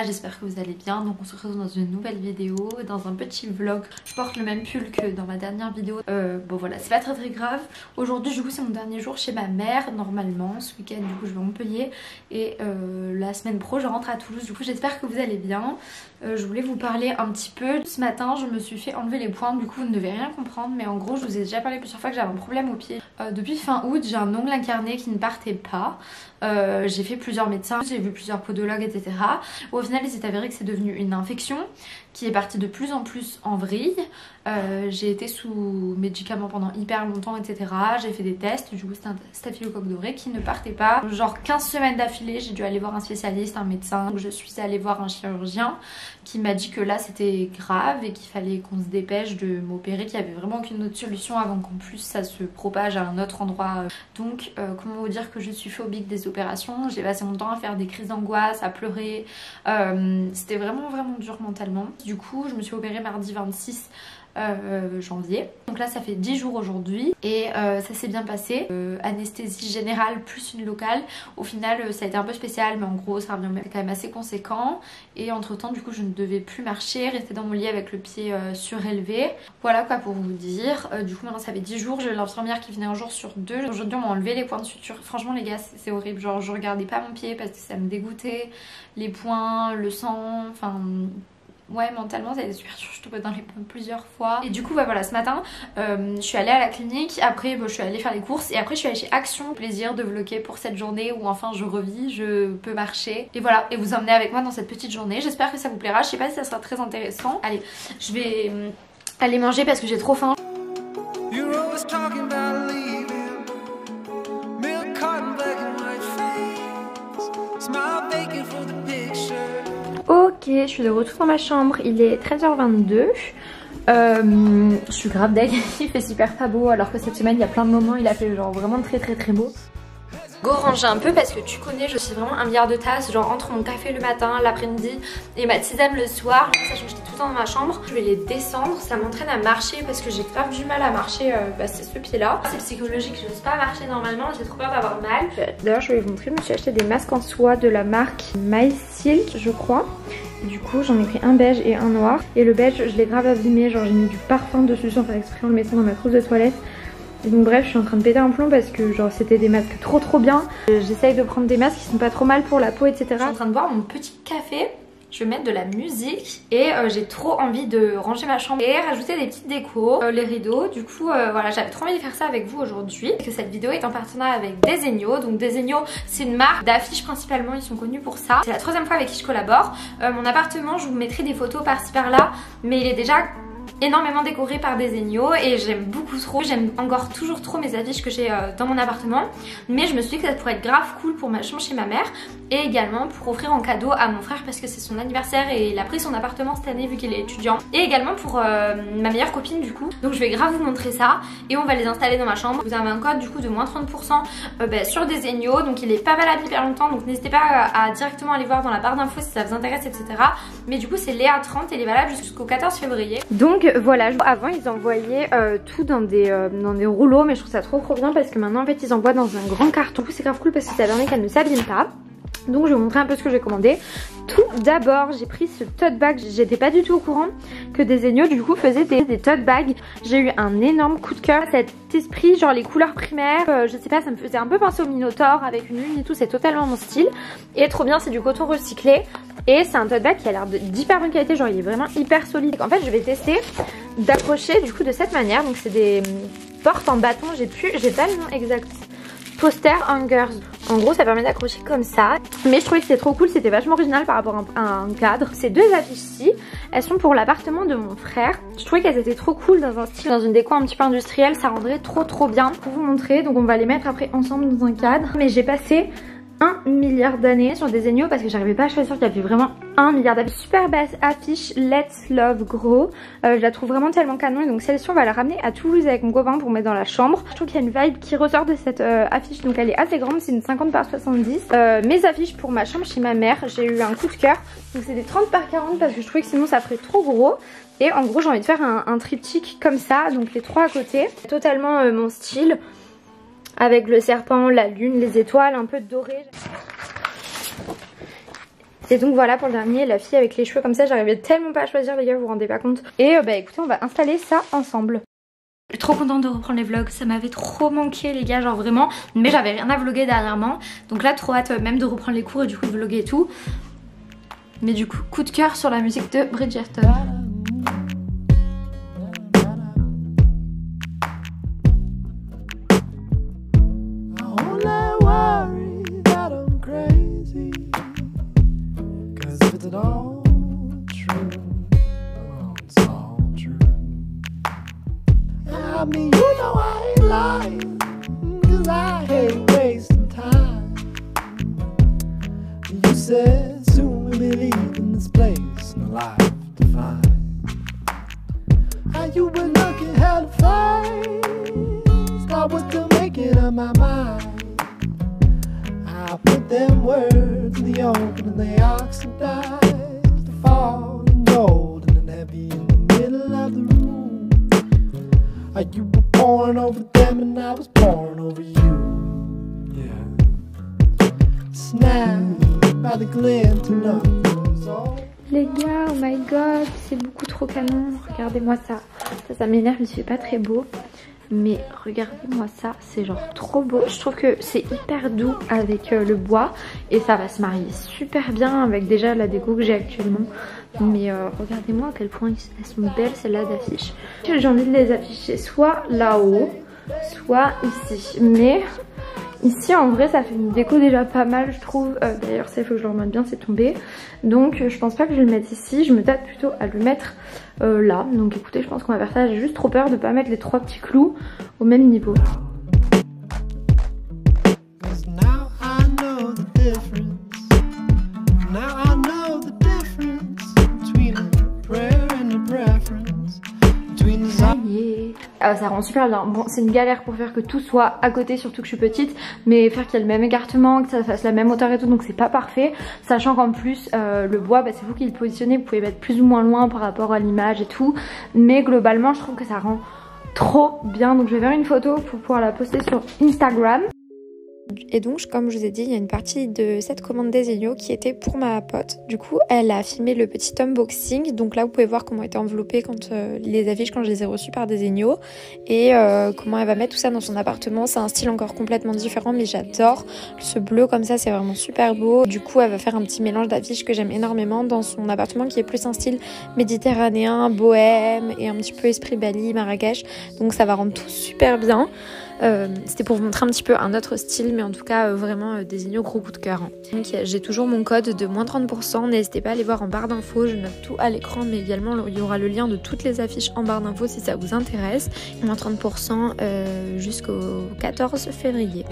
j'espère que vous allez bien. Donc on se retrouve dans une nouvelle vidéo, dans un petit vlog. Je porte le même pull que dans ma dernière vidéo. Bon voilà, c'est pas très grave. Aujourd'hui du coup c'est mon dernier jour chez ma mère normalement. Ce week-end du coup je vais à Montpellier et la semaine pro je rentre à Toulouse. Du coup j'espère que vous allez bien. Je voulais vous parler un petit peu. Ce matin je me suis fait enlever les pointes, du coup vous ne devez rien comprendre, mais en gros je vous ai déjà parlé plusieurs fois que j'avais un problème au pied. Depuis fin août j'ai un ongle incarné qui ne partait pas. J'ai fait plusieurs médecins, j'ai vu plusieurs podologues, etc. Au final il s'est avéré que c'est devenu une infection qui est partie de plus en plus en vrille. J'ai été sous médicaments pendant hyper longtemps, etc. J'ai fait des tests, du coup c'était un staphylocoque doré qui ne partait pas. Genre 15 semaines d'affilée, j'ai dû aller voir un spécialiste, un médecin. Je suis allée voir un chirurgien qui m'a dit que là c'était grave et qu'il fallait qu'on se dépêche de m'opérer, qu'il n'y avait vraiment aucune autre solution avant qu'en plus ça se propage à un autre endroit. Donc comment vous dire que je suis phobique des opérations. J'ai passé mon temps à faire des crises d'angoisse, à pleurer. C'était vraiment dur mentalement. Du coup je me suis opérée mardi 26 janvier. Donc là ça fait 10 jours aujourd'hui et ça s'est bien passé. Anesthésie générale plus une locale. Au final ça a été un peu spécial, mais en gros ça revient quand même assez conséquent. Et entre temps du coup je ne devais plus marcher, rester dans mon lit avec le pied surélevé. Voilà quoi pour vous dire. Du coup maintenant ça fait 10 jours, j'ai l'infirmière qui venait un jour sur deux. Aujourd'hui on m'a enlevé les points de suture. Franchement les gars c'est horrible, genre je regardais pas mon pied parce que ça me dégoûtait. Les points, le sang, enfin... Ouais, mentalement ça a été super dur, je tombais dans les pommes plusieurs fois. Et du coup ouais, voilà, ce matin je suis allée à la clinique, après je suis allée faire les courses et après je suis allée chez Action. Plaisir de vlogger pour cette journée où enfin je revis, je peux marcher. Et voilà, et vous emmener avec moi dans cette petite journée. J'espère que ça vous plaira, je sais pas si ça sera très intéressant. Allez, je vais aller manger parce que j'ai trop faim. Ok, je suis de retour dans ma chambre, il est 13h22. Je suis grave deg, il fait super pas beau alors que cette semaine il y a plein de moments il a fait genre vraiment très beau. Go ranger un peu parce que tu connais, je suis vraiment un milliard de tasses, genre entre mon café le matin, l'après-midi et ma tisane le soir, ça change tout le temps dans ma chambre. Je vais les descendre, ça m'entraîne à marcher parce que j'ai grave du mal à marcher, c'est ce pied là. C'est psychologique, je n'ose pas marcher normalement, j'ai trop peur d'avoir mal. D'ailleurs je vais vous montrer, je me suis acheté des masques en soie de la marque My Silk je crois. Du coup j'en ai pris un beige et un noir. Et le beige je l'ai grave abîmé, genre j'ai mis du parfum dessus sans faire exprès en le mettant dans ma trousse de toilette. Et donc bref je suis en train de péter un plomb parce que genre c'était des masques trop bien. J'essaye de prendre des masques qui sont pas trop mal pour la peau, etc. Je suis en train de boire mon petit café. Je vais mettre de la musique et j'ai trop envie de ranger ma chambre et rajouter des petites décos, les rideaux. Du coup voilà, j'avais trop envie de faire ça avec vous aujourd'hui. Que cette vidéo est en partenariat avec Desenio. Donc Desenio c'est une marque d'affiches principalement, ils sont connus pour ça. C'est la troisième fois avec qui je collabore. Mon appartement, je vous mettrai des photos par-ci par-là, mais il est déjà énormément décoré par Desenio et j'aime beaucoup trop. J'aime encore toujours trop mes affiches que j'ai dans mon appartement, mais je me suis dit que ça pourrait être grave cool pour ma chambre chez ma mère et également pour offrir en cadeau à mon frère parce que c'est son anniversaire et il a pris son appartement cette année vu qu'il est étudiant, et également pour ma meilleure copine du coup. Donc je vais grave vous montrer ça et on va les installer dans ma chambre. Vous avez un code du coup de moins 30% sur Desenio, donc il est pas valable hyper longtemps, donc n'hésitez pas à directement aller voir dans la barre d'infos si ça vous intéresse, etc. Mais du coup c'est Léa30 et il est valable jusqu'au 14 février. Donc voilà, avant ils envoyaient tout dans des rouleaux, mais je trouve ça trop bien parce que maintenant en fait ils envoient dans un grand carton. Du coup c'est grave cool parce que ça permet qu'elle ne s'abîme pas. Donc je vais vous montrer un peu ce que j'ai commandé. Tout d'abord j'ai pris ce tote bag, j'étais pas du tout au courant que Desenio du coup faisait des tote bags. J'ai eu un énorme coup de cœur, cet esprit genre les couleurs primaires, je sais pas, ça me faisait un peu penser au Minotaur avec une lune et tout, c'est totalement mon style. Et trop bien, c'est du coton recyclé et c'est un tote bag qui a l'air d'hyper bonne qualité, genre il est vraiment hyper solide. En fait je vais tester d'accrocher du coup de cette manière, donc c'est des portes en bâton, j'ai pas le nom exact. Poster hangers. En gros ça permet d'accrocher comme ça. Mais je trouvais que c'était trop cool, c'était vachement original par rapport à un cadre. Ces deux affiches-ci, elles sont pour l'appartement de mon frère. Je trouvais qu'elles étaient trop cool dans un style, dans une déco un petit peu industrielle. Ça rendrait trop bien pour vous montrer. Donc on va les mettre après ensemble dans un cadre. Mais j'ai passé 1 milliard d'années sur Desenio parce que j'arrivais pas à choisir, qu'il y avait vraiment 1 milliard d'affiches. Super belle affiche Let's Love Grow, je la trouve vraiment tellement canon et donc celle-ci on va la ramener à Toulouse avec mon copain pour mettre dans la chambre. Je trouve qu'il y a une vibe qui ressort de cette affiche, donc elle est assez grande, c'est une 50 par 70. Mes affiches pour ma chambre chez ma mère, j'ai eu un coup de cœur, donc c'est des 30 par 40 parce que je trouvais que sinon ça ferait trop gros. Et en gros j'ai envie de faire un triptyque comme ça, donc les trois à côté, totalement mon style. Avec le serpent, la lune, les étoiles, un peu doré. Et donc voilà pour le dernier, la fille avec les cheveux comme ça, j'arrivais tellement pas à choisir les gars, vous vous rendez pas compte. Et bah écoutez, on va installer ça ensemble. Je suis trop contente de reprendre les vlogs, ça m'avait trop manqué les gars, genre vraiment. Mais j'avais rien à vlogger dernièrement, donc là trop hâte même de reprendre les cours et du coup de vlogger et tout. Mais du coup, coup de cœur sur la musique de Bridgerton. I mean, you know I ain't lying, 'cause I hate wasting time. You said soon we'll be leaving this place, no life to find. How you been looking hella fine, start with to make it up my mind. I put them words in the open and they oxidize to fall in golden and heavy in the middle of the room. You were pouring over them and I was pouring over you. Yeah. Snapped by the glint of those old. Les gars, oh my god, c'est beaucoup trop canon. Regardez-moi ça. Ça m'énerve, il fait pas très beau. Mais regardez-moi ça, c'est genre trop beau. Je trouve que c'est hyper doux avec le bois. Et ça va se marier super bien avec déjà la déco que j'ai actuellement. Mais regardez-moi à quel point elles sont belles celles-là d'affiches. J'ai envie de les afficher soit là-haut, soit ici. Mais ici en vrai ça fait une déco déjà pas mal je trouve. D'ailleurs ça il faut que je le remette bien, c'est tombé. Donc je pense pas que je vais le mettre ici. Je me tâte plutôt à le mettre là. Donc écoutez, je pense qu'on va faire ça. J'ai juste trop peur de pas mettre les trois petits clous au même niveau. Ça rend super bien. Bon, c'est une galère pour faire que tout soit à côté, surtout que je suis petite, mais faire qu'il y ait le même écartement, que ça fasse la même hauteur et tout, donc c'est pas parfait. Sachant qu'en plus le bois, bah, c'est vous qui le positionnez, vous pouvez mettre plus ou moins loin par rapport à l'image et tout, mais globalement je trouve que ça rend trop bien. Donc je vais faire une photo pour pouvoir la poster sur Instagram. Et donc comme je vous ai dit, il y a une partie de cette commande Desenio qui était pour ma pote. Du coup elle a filmé le petit unboxing. Donc là vous pouvez voir comment étaient enveloppées quand les affiches quand je les ai reçues par Desenio. Et comment elle va mettre tout ça dans son appartement. C'est un style encore complètement différent mais j'adore. Ce bleu comme ça c'est vraiment super beau. Du coup elle va faire un petit mélange d'affiches que j'aime énormément dans son appartement qui est plus un style méditerranéen, bohème et un petit peu esprit Bali, Marrakech. Donc ça va rendre tout super bien. C'était pour vous montrer un petit peu un autre style, mais en tout cas vraiment Desenio gros coup de cœur. Donc j'ai toujours mon code de moins 30%, n'hésitez pas à aller voir en barre d'infos, je note tout à l'écran, mais également il y aura le lien de toutes les affiches en barre d'infos si ça vous intéresse. Moins 30% jusqu'au 14 février.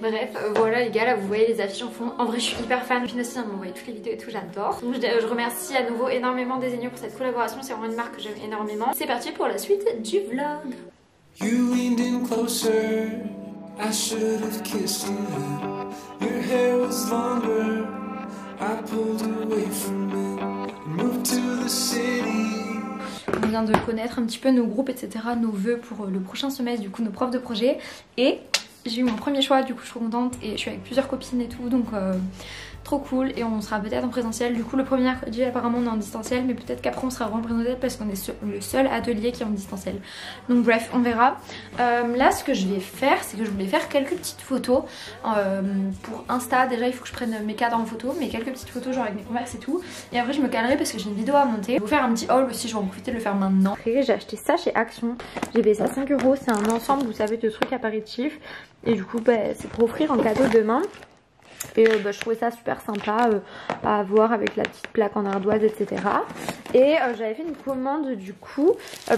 Bref, voilà les gars, là vous voyez les affiches en fond. En vrai je suis hyper fan, Pine aussi, vous voyez toutes les vidéos et tout, j'adore. Donc je remercie à nouveau énormément Desenio pour cette collaboration, c'est vraiment une marque que j'aime énormément. C'est parti pour la suite du vlog. You leaned in closer, I should have kissed you. Your hair was longer, I pulled away from it and moved to the city. On vient de connaître un petit peu nos groupes, etc., nos vœux pour le prochain semestre, du coup nos profs de projet. Et j'ai eu mon premier choix, du coup je suis trop contente et je suis avec plusieurs copines et tout, donc trop cool. Et on sera peut-être en présentiel, du coup le premier mercredi apparemment on est en distanciel, mais peut-être qu'après on sera vraiment en présentiel parce qu'on est le seul atelier qui est en distanciel. Donc bref, on verra. Là ce que je vais faire, c'est que je voulais faire quelques petites photos pour Insta. Déjà il faut que je prenne mes cadres en photo, mais quelques petites photos genre avec mes converses et tout. Et après je me calerai parce que j'ai une vidéo à monter. Je vais vous faire un petit haul aussi, je vais en profiter de le faire maintenant. Après j'ai acheté ça chez Action, j'ai payé ça 5 €, c'est un ensemble vous savez de trucs apéritifs. Et du coup bah, c'est pour offrir en cadeau demain. Et bah, je trouvais ça super sympa à avoir avec la petite plaque en ardoise, etc. Et j'avais fait une commande du coup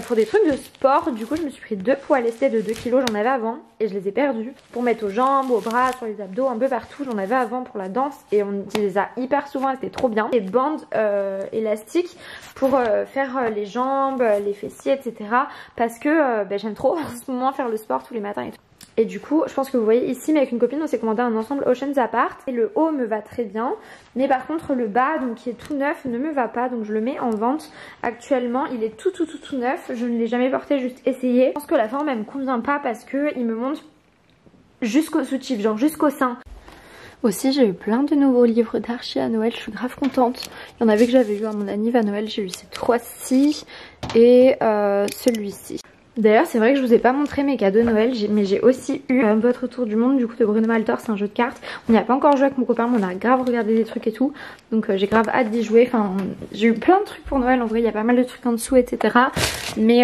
pour des trucs de sport. Du coup je me suis pris 2 poids lestés de 2 kg, j'en avais avant et je les ai perdus. Pour mettre aux jambes, aux bras, sur les abdos, un peu partout. J'en avais avant pour la danse et on utilise ça hyper souvent et c'était trop bien. Des bandes élastiques pour faire les jambes, les fessiers, etc. Parce que bah, j'aime trop en ce moment faire le sport tous les matins et tout. Et du coup je pense que vous voyez ici, mais avec une copine on s'est commandé un ensemble Oceans Apart. Et le haut me va très bien, mais par contre le bas, donc qui est tout neuf, ne me va pas. Donc je le mets en vente actuellement. Il est tout neuf, je ne l'ai jamais porté, juste essayé. Je pense que la forme elle me convient pas parce que il me monte jusqu'au soutif, genre jusqu'au sein. Aussi j'ai eu plein de nouveaux livres d'archi à Noël, je suis grave contente. Il y en avait que j'avais eu à mon anniv à Noël, j'ai eu ces 3-ci et celui-ci. D'ailleurs c'est vrai que je vous ai pas montré mes cadeaux de Noël, mais j'ai aussi eu un Votre Tour du Monde du coup de Bruno Maltor, c'est un jeu de cartes. On n'y a pas encore joué avec mon copain mais on a grave regardé des trucs et tout. Donc j'ai grave hâte d'y jouer, enfin j'ai eu plein de trucs pour Noël en vrai, il y a pas mal de trucs en dessous etc. Mais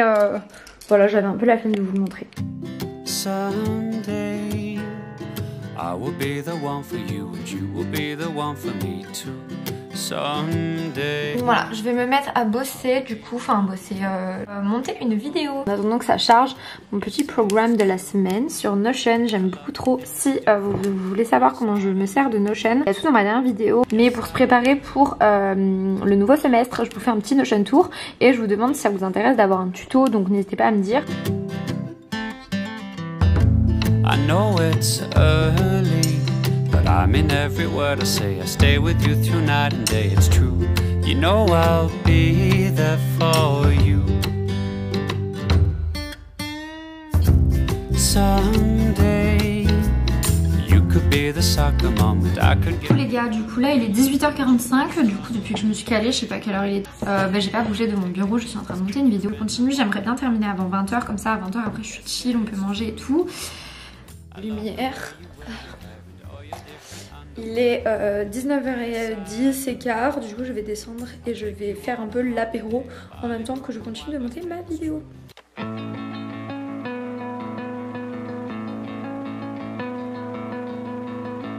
voilà, j'avais un peu la flemme de vous le montrer. Someday I will be the one for you and you will be the one for me too. Someday. Voilà, je vais me mettre à bosser du coup, enfin bosser, monter une vidéo. En attendant que ça charge, mon petit programme de la semaine sur Notion, j'aime beaucoup trop. Si vous voulez savoir comment je me sers de Notion, il y a tout dans ma dernière vidéo. Mais pour se préparer pour le nouveau semestre, je vous fais un petit Notion tour et je vous demande si ça vous intéresse d'avoir un tuto, donc n'hésitez pas à me dire. I know it's early, but I'm in every word I say. I stay with you through night and day, it's true. You know I'll be there for you. Someday you could be the soccer mom that I could get. Les gars, du coup là il est 18h45, du coup depuis que je me suis calée, je sais pas quelle heure il est. J'ai pas bougé de mon bureau, je suis en train de monter une vidéo continue. J'aimerais bien terminer avant 20h, comme ça à 20h après je suis chill, on peut manger et tout. Lumière. Il est 19h10 et quart, du coup je vais descendre et je vais faire un peu l'apéro en même temps que je continue de monter ma vidéo.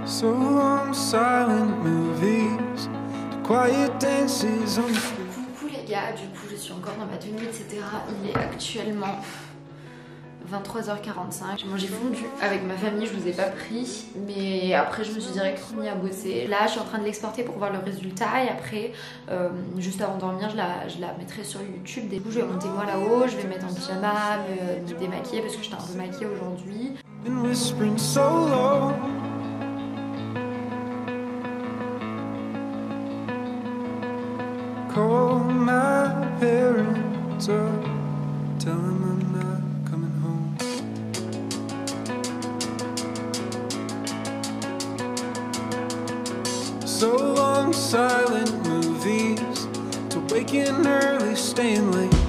So long silent movies, the quiet dances on. Coucou les gars, du coup je suis encore dans ma tenue etc. Il est actuellement 23h45. J'ai mangé fondu avec ma famille, je vous ai pas pris, mais après je me suis direct remis à bosser. Là je suis en train de l'exporter pour voir le résultat et après juste avant de dormir je la mettrai sur YouTube. Du coup je vais monter moi là-haut, je vais me mettre en pyjama, me démaquiller parce que j'étais un peu maquillée aujourd'hui. Call my parents up, tell them I'm not coming home. So long silent movies, to waking early, staying late.